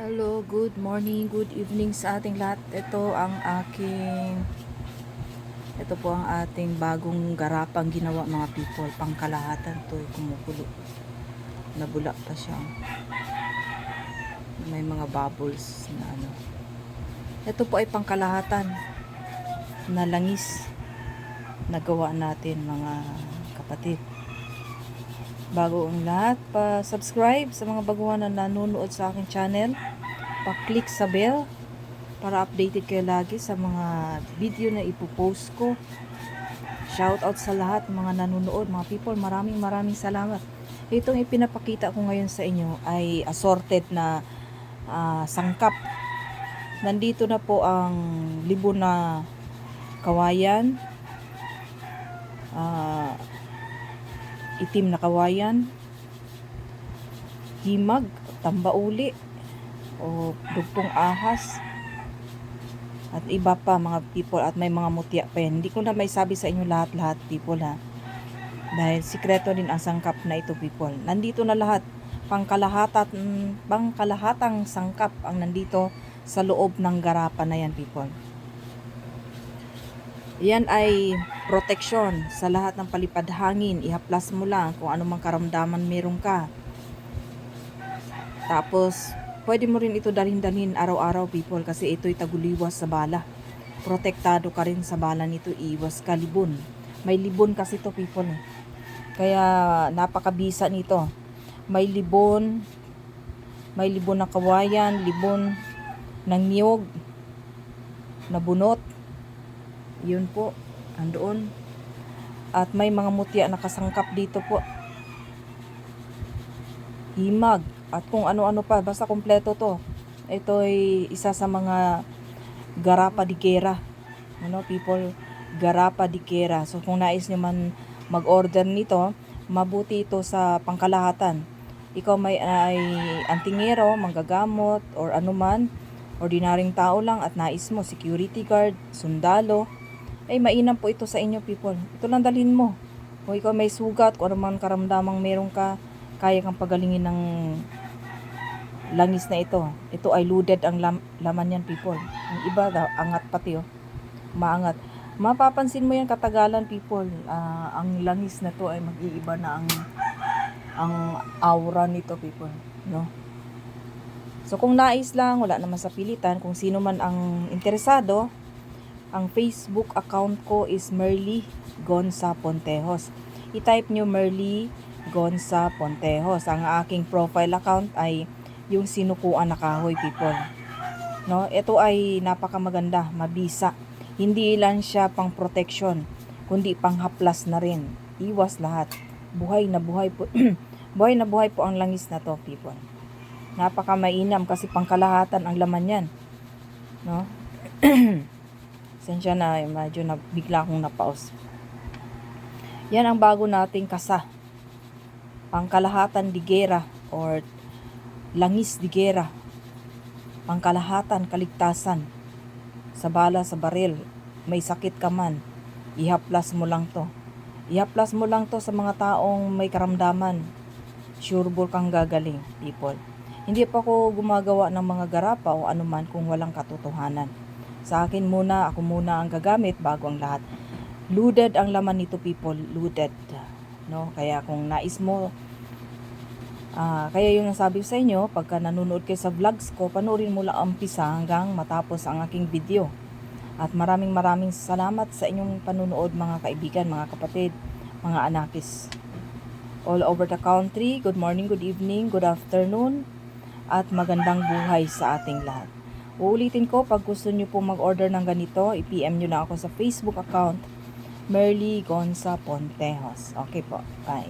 Hello, good morning, good evening sa ating lahat. Ito po ang ating bagong garapang ginawa mga people. Pangkalahatan to, kumukulo. Nabula pa siya. May mga bubbles na ano. Ito po ay pangkalahatan na langis na gawa natin mga kapatid. Bago ang lahat, pa-subscribe sa mga baguhan na nanonood sa aking channel. Pa-click sa bell para updated kayo lagi sa mga video na ipopost ko. Shoutout sa lahat mga nanonood, mga people. Maraming salamat. Itong ipinapakita ko ngayon sa inyo ay assorted na sangkap. Nandito na po ang libon na kawayan. Itim na kawayan, himag, tambauli, o dugtong ahas, at iba pa mga people, at may mga mutya pa yan. Hindi ko na may sabi sa inyo lahat people ha. Dahil sikreto din ang sangkap na ito people. Nandito na lahat. Pangkalahatang sangkap ang nandito sa loob ng garapan na yan people. Yan ay protection sa lahat ng palipad hangin. Ihaplas mo lang kung anumang karamdaman meron ka. Tapos, pwede mo rin ito dalhin araw-araw people kasi ito'y taguliwas sa bala. Protektado ka rin sa bala nito, iwas ka libon. May libon kasi to people. Kaya napakabisa nito. May libon ng kawayan, libon ng niyog, na bunot. Yun po, andoon. At may mga mutya na kasangkap dito po. Himag, at kung ano-ano pa, basta kompleto to. Ito ay isa sa mga garapa di kera. Ano people, garapa di kera. So kung nais nyo man mag-order nito, mabuti ito sa pangkalahatan. Ikaw ay antingero, manggagamot, or anuman, ordinaryong tao lang at nais mo, security guard, sundalo, ay mainam po ito sa inyo people. Ito lang dalhin mo. Kung ikaw may sugat, kung ano man karamdamang meron ka, kaya kang pagalingin ng langis na ito. Ito ay loaded ang laman yan people. Yung iba daw, angat pati oh. Maangat. Mapapansin mo yan katagalan people. Ang langis na to ay mag-iiba na ang aura nito people. No? So kung nais lang, wala naman sa pilitan. Kung sino man ang interesado, ang Facebook account ko is Merly Gonza Pontejos. I-type nyo Merly Gonza Pontejos. Ang aking profile account ay yung sinukuan na kahoy people. No, ito ay napakamaganda, mabisa. Hindi lang siya pang protection, kundi pang haplas na rin. Iwas lahat. Buhay na buhay po. Buhay na buhay po ang langis na to people. Napakamainam kasi pangkalahatan ang laman yan. No? Sensya na, medyo bigla akong napaos. Yan ang bago nating kasa. Pangkalahatan digera or langis digera. Pangkalahatan kaligtasan. Sa bala, sa baril, may sakit ka man, ihaplas mo lang to. Ihaplas mo lang to sa mga taong may karamdaman. Sureball kang gagaling, people. Hindi pa ako gumagawa ng mga garapa o anuman kung walang katotohanan. Sa akin muna, ako muna ang gagamit bago ang lahat. Loaded ang laman nito people, loaded. No? Kaya kung nais mo, kaya yung nasabi sa inyo, pagka nanonood kayo sa vlogs ko, panoorin mo lang umpisa hanggang matapos ang aking video. At maraming salamat sa inyong panonood mga kaibigan, mga kapatid, mga anakis. All over the country, good morning, good evening, good afternoon, at magandang buhay sa ating lahat. Uulitin ko, pag gusto nyo po mag-order ng ganito, i-PM nyo lang ako sa Facebook account, Merly Gonza Pontejos. Okay po, bye.